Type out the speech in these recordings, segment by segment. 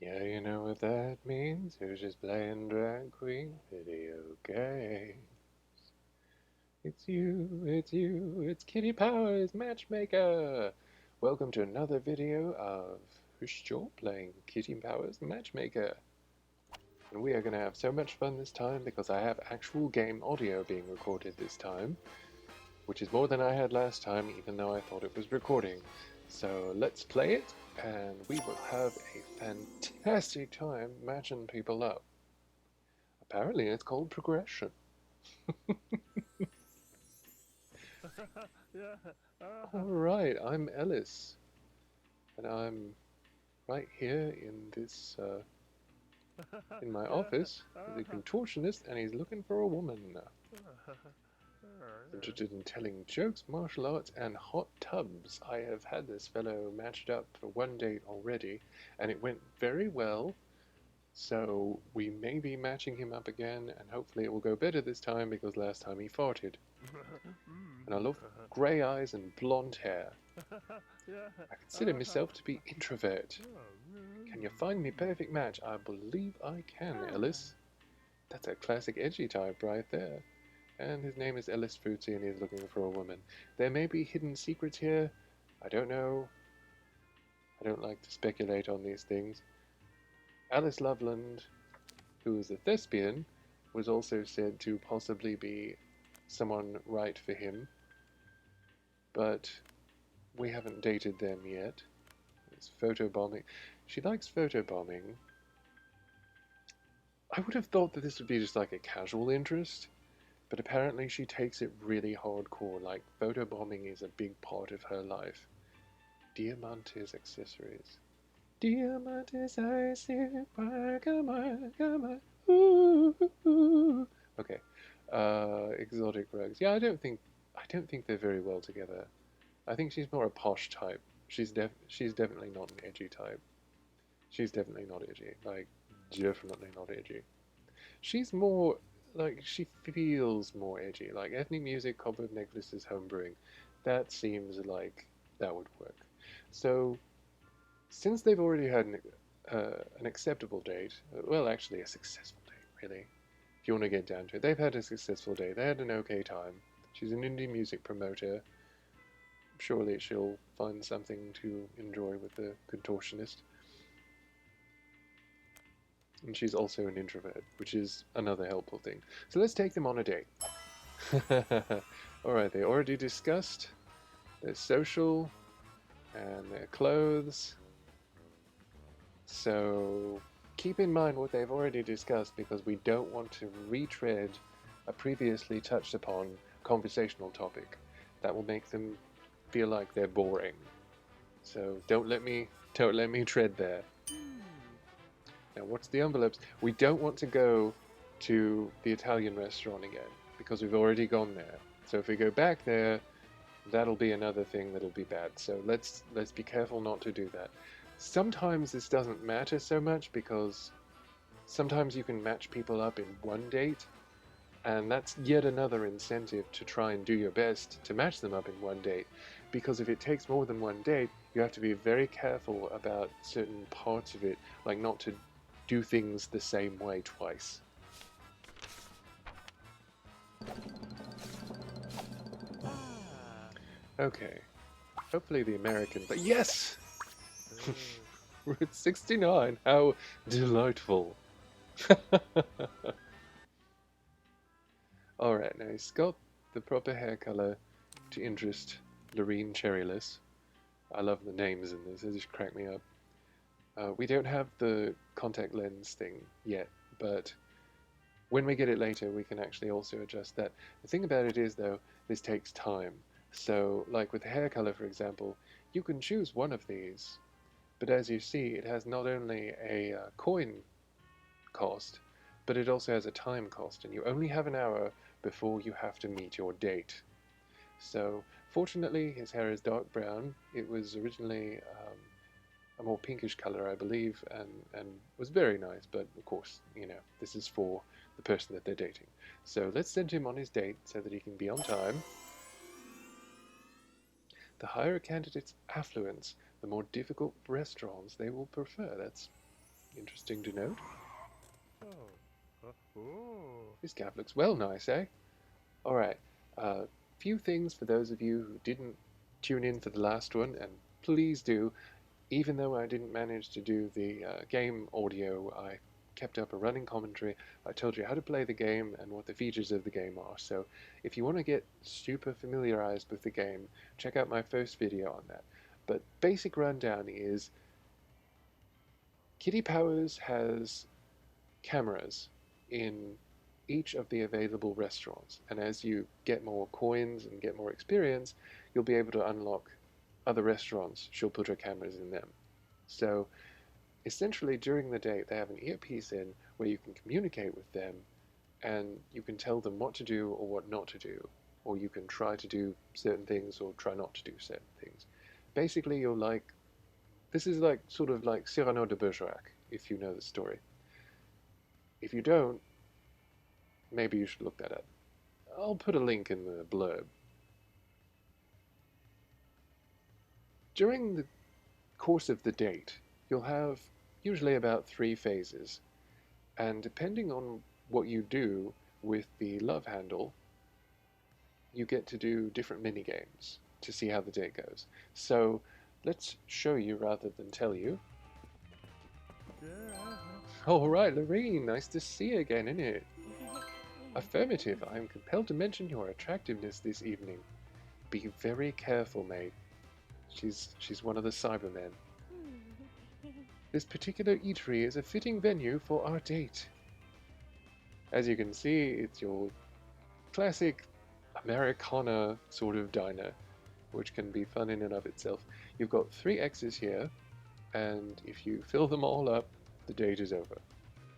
Yeah, you know what that means. Who's just playing drag queen video game? It's Kitty Powers, Matchmaker! Welcome to another video of Hushicho playing Kitty Powers, Matchmaker. And we are going to have so much fun this time because I have actual game audio being recorded this time, which is more than I had last time, even though I thought it was recording. So let's play it, and we will have a fantastic time matching people up. Apparently it's called progression. Yeah. Alright, I'm Ellis, and I'm right here in my Yeah. office with a contortionist, and he's looking for a woman. Interested in telling jokes, martial arts, and hot tubs. I have had this fellow matched up for one date already, and it went very well. So we may be matching him up again, and hopefully it will go better this time because last time he farted. And I love grey eyes and blonde hair. Yeah. I consider myself to be introvert. Can you find me perfect match? I believe I can, Ellis. That's a classic edgy type right there. And his name is Ellis Fruitsy and he's looking for a woman. There may be hidden secrets here. I don't know. I don't like to speculate on these things. Alice Loveland, who is a thespian, was also said to possibly be someone right for him, but we haven't dated them yet. It's photobombing. She likes photobombing. I would have thought that this would be just like a casual interest, but apparently she takes it really hardcore. Like, photobombing is a big part of her life. Diamantes accessories. Diamantes icy, come on, ooh, ooh. Okay. Exotic rugs. Yeah, I don't think they're very well together. I think she's more a posh type. She's definitely not an edgy type. She's definitely not edgy. Like, definitely not edgy. She's more like she feels more edgy. Like ethnic music, cobweb necklaces, homebrewing. That seems like that would work. So since they've already had an acceptable date, well, actually a successful date, really. If you want to get down to it, they've had a successful date. They had an okay time. She's an indie music promoter. Surely she'll find something to enjoy with the contortionist. And she's also an introvert, which is another helpful thing. So let's take them on a date. Alright, they already discussed their social and their clothes. So keep in mind what they've already discussed because we don't want to retread a previously touched upon conversational topic. That will make them feel like they're boring. So don't let me tread there. Now, what's the envelopes? We don't want to go to the Italian restaurant again because we've already gone there. So if we go back there, that'll be another thing that'll be bad. So let's be careful not to do that. Sometimes this doesn't matter so much because sometimes you can match people up in one date, and that's yet another incentive to try and do your best to match them up in one date. Because if it takes more than one date, you have to be very careful about certain parts of it, like not to do things the same way twice. Okay, hopefully the American, but yes! We're at 69, how delightful. Alright, now he's got the proper hair color to interest Lorene Cherryless. I love the names in this, they just crack me up. We don't have the contact lens thing yet, but when we get it later, we can actually also adjust that. The thing about it is, though, this takes time. So, like with hair color, for example, you can choose one of these, but as you see, it has not only a coin cost, but it also has a time cost, and you only have an hour before you have to meet your date. So, fortunately, his hair is dark brown. It was originally a more pinkish color, I believe, and was very nice. But of course, this is for the person that they're dating. So let's send him on his date so that he can be on time. The higher a candidate's affluence, the more difficult restaurants they will prefer. That's Interesting to note. This cap looks well nice, eh? Alright, few things for those of you who didn't tune in for the last one, and please do. Even though I didn't manage to do the game audio, I kept up a running commentary. I told you how to play the game and what the features of the game are. So if you want to get super familiarized with the game, check out my first video on that. But basic rundown is Kitty Powers has cameras in each of the available restaurants. And as you get more coins and get more experience, you'll be able to unlock other restaurants. She'll put her cameras in them. So essentially during the day they have an earpiece in where you can communicate with them and you can tell them what to do or what not to do, or you can try to do certain things or try not to do certain things. Basically you're like, this is like sort of like Cyrano de Bergerac, if you know the story. If you don't, maybe you should look that up. I'll put a link in the blurb. During the course of the date, you'll have usually about 3 phases, and depending on what you do with the love handle, you get to do different mini games to see how the date goes. So let's show you rather than tell you. All right, Lorene, nice to see you again, isn't it? Affirmative, I am compelled to mention your attractiveness this evening. Be very careful, mate. She's one of the Cybermen. This particular eatery is a fitting venue for our date. As you can see, it's your classic Americana sort of diner, which can be fun in and of itself. You've got 3 X's here, and if you fill them all up, the date is over.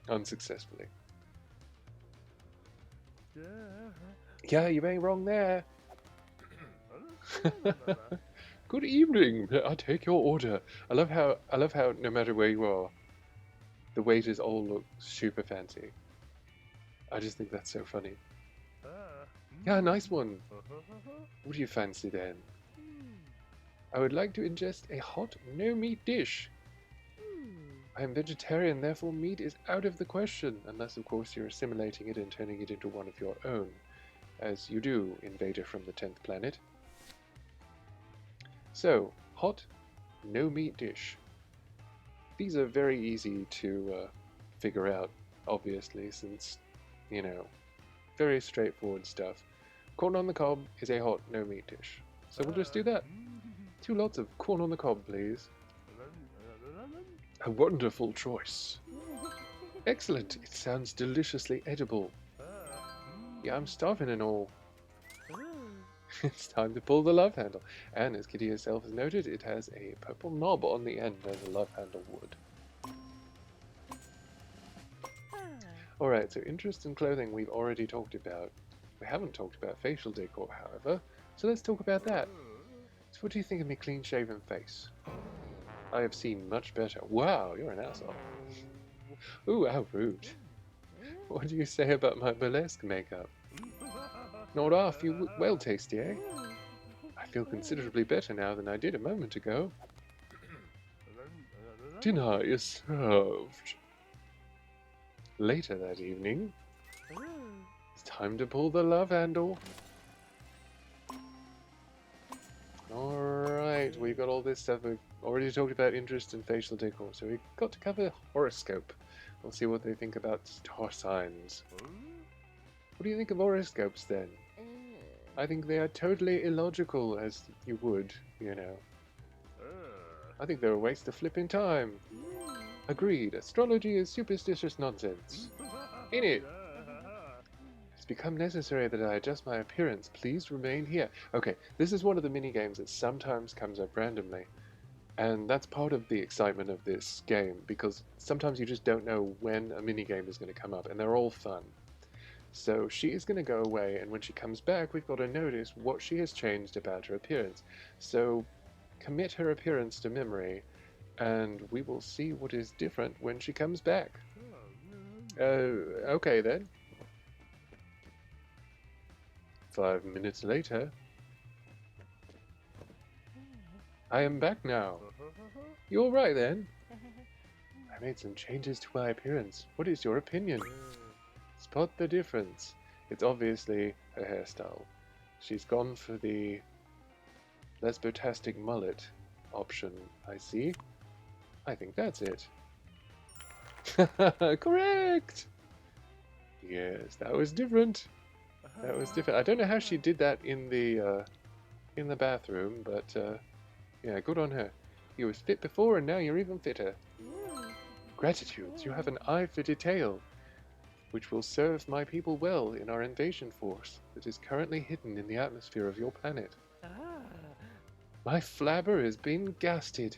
Unsuccessfully. Yeah, you ain't wrong there. Good evening. I take your order. I love how no matter where you are, the waiters all look super fancy. I just think that's so funny. Yeah, nice one. What do you fancy then? I would like to ingest a hot, no-meat dish. I am vegetarian, therefore meat is out of the question, unless of course you're assimilating it and turning it into one of your own, as you do, invader from the 10th planet. So, hot, no-meat dish. These are very easy to figure out, obviously, since, you know, very straightforward stuff. Corn on the cob is a hot, no-meat dish. So we'll just do that. 2 lots of corn on the cob, please. A wonderful choice. Excellent. It sounds deliciously edible. Yeah, I'm starving and all. It's time to pull the love handle. And as Kitty herself has noted, it has a purple knob on the end as a love handle would. Alright, so interest in clothing we've already talked about. We haven't talked about facial decor, however, so let's talk about that. So what do you think of my clean-shaven face? I have seen much better. Wow, you're an asshole. Ooh, how rude. What do you say about my burlesque makeup? Not half you well tasty, eh? I feel considerably better now than I did a moment ago. Dinner is served. Later that evening, it's time to pull the love handle. Alright, we've got all this stuff. We've already talked about interest in facial decor, so we've got to cover horoscope. We'll see what they think about star signs. What do you think of horoscopes then? I think they are totally illogical, as you would, you know. I think they're a waste of flipping time. Agreed, astrology is superstitious nonsense. In it! It's become necessary that I adjust my appearance. Please remain here. Okay, this is one of the mini-games that sometimes comes up randomly. And that's part of the excitement of this game, because sometimes you just don't know when a mini-game is going to come up, and they're all fun. So she is going to go away, and when she comes back, we've got to notice what she has changed about her appearance. So commit her appearance to memory, and we will see what is different when she comes back. Okay then. 5 minutes later. I am back now. You all right then? I made some changes to my appearance. What is your opinion? Spot the difference. It's obviously her hairstyle. She's gone for the lesbotastic mullet option, I see. I think that's it. Correct! Yes, that was different. That was different. I don't know how she did that in the bathroom, but yeah, good on her. You was fit before and now you're even fitter. Gratitudes, you have an eye for detail, which will serve my people well in our invasion force that is currently hidden in the atmosphere of your planet. My flabber has been gasted.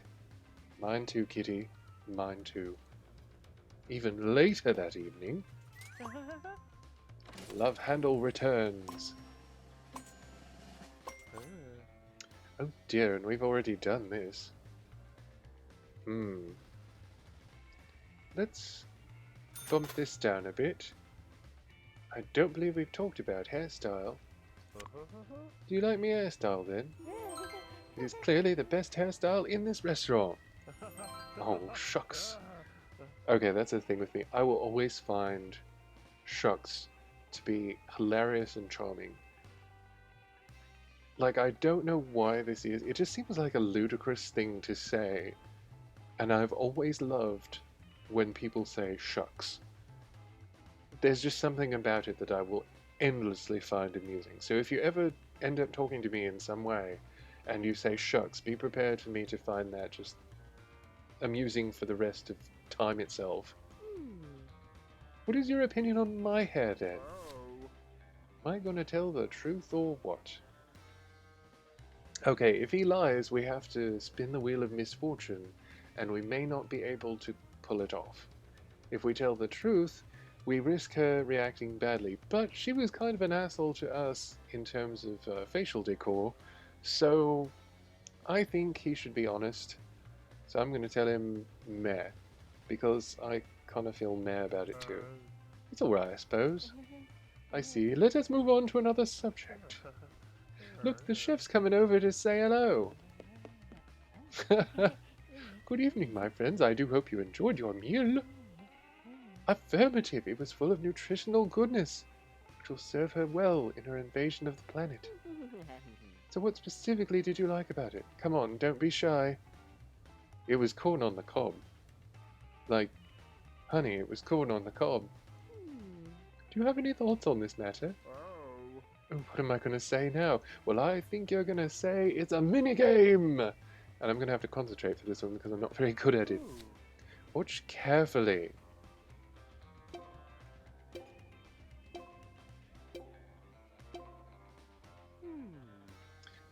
Mine too, Kitty. Mine too. Even later that evening, Love Handle returns. Oh dear, and we've already done this. Let's bump this down a bit. I don't believe we've talked about hairstyle. Do you like my hairstyle then? It is clearly the best hairstyle in this restaurant. Oh, shucks. Okay, that's the thing with me. I will always find shucks to be hilarious and charming. Like, I don't know why this is. It just seems like a ludicrous thing to say. And I've always loved when people say shucks. There's just something about it that I will endlessly find amusing. So if you ever end up talking to me in some way and you say shucks, be prepared for me to find that just amusing for the rest of time itself. What is your opinion on my hair then? Am I gonna tell the truth or what? Okay, if he lies, we have to spin the wheel of misfortune, and we may not be able to pull it off. If we tell the truth, we risk her reacting badly, but she was kind of an asshole to us in terms of facial decor, so I think he should be honest. So I'm going to tell him meh, because I kind of feel meh about it too. It's alright, I suppose. I see. Let us move on to another subject. Look, the chef's coming over to say hello. Good evening, my friends. I do hope you enjoyed your meal. Affirmative. It was full of nutritional goodness, which will serve her well in her invasion of the planet. So what specifically did you like about it? Come on, don't be shy. It was corn on the cob. Like, honey, it was corn on the cob. Do you have any thoughts on this matter? Oh, what am I going to say now? Well, I think you're going to say it's a minigame! And I'm going to have to concentrate for this one because I'm not very good at it. Watch carefully.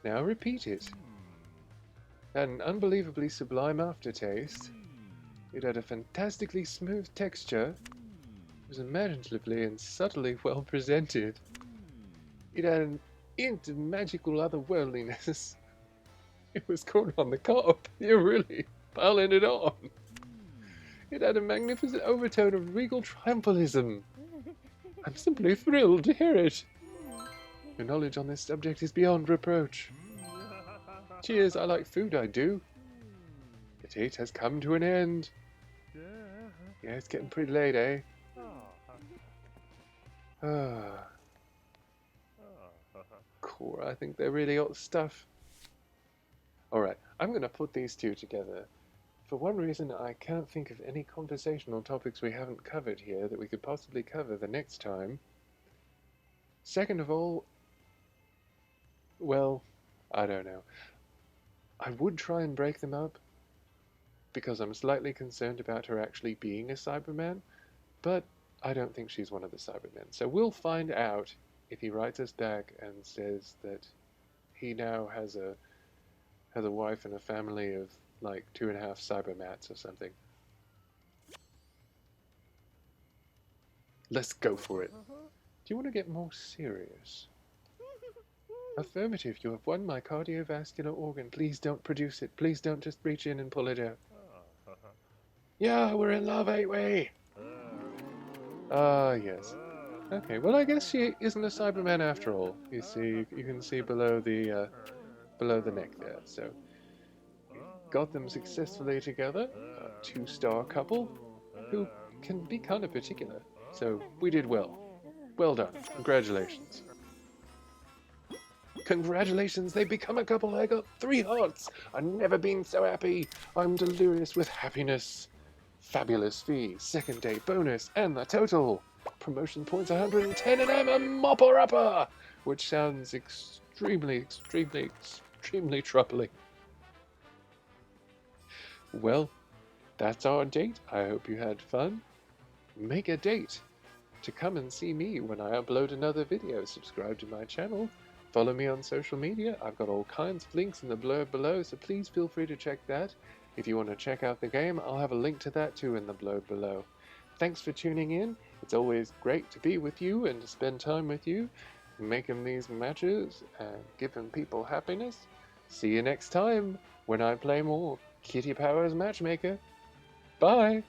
Now repeat it. Had an unbelievably sublime aftertaste. It had a fantastically smooth texture. It was imaginatively and subtly well presented. It had an hint of magical otherworldliness. It was corn on the cob. You're really piling it on. It had a magnificent overtone of regal triumphalism. I'm simply thrilled to hear it. Your knowledge on this subject is beyond reproach. Cheers, I like food, I do. The date has come to an end. Yeah, it's getting pretty late, eh? Cool, I think they're really hot stuff. Alright, I'm going to put these two together. For one reason, I can't think of any conversational topics we haven't covered here that we could possibly cover the next time. Second of all, well, I don't know. I would try and break them up, because I'm slightly concerned about her actually being a Cyberman, but I don't think she's one of the Cybermen. So we'll find out if he writes us back and says that he now has a wife and a family of like 2.5 Cybermats or something. Let's go for it. Do you want to get more serious? Affirmative, you have won my cardiovascular organ. Please don't produce it. Please don't just reach in and pull it out. Yeah, we're in love, ain't we? Ah, yes. Okay, well I guess she isn't a Cyberman after all. You see, you can see below the neck there, so... got them successfully together, a two-star couple who can be kind of particular. So we did well. Well done. Congratulations. Congratulations, they've become a couple. I got 3 hearts. I've never been so happy. I'm delirious with happiness. Fabulous fee, second day bonus, and the total. Promotion points 110, and I'm a mopper-upper, which sounds extremely troubling. Well, that's our date. I hope you had fun. Make a date to come and see me when I upload another video. Subscribe to my channel. Follow me on social media. I've got all kinds of links in the blurb below, so please feel free to check that. If you want to check out the game, I'll have a link to that too in the blurb below. Thanks for tuning in. It's always great to be with you and to spend time with you, making these matches and giving people happiness. See you next time when I play more Kitty Powers Matchmaker. Bye!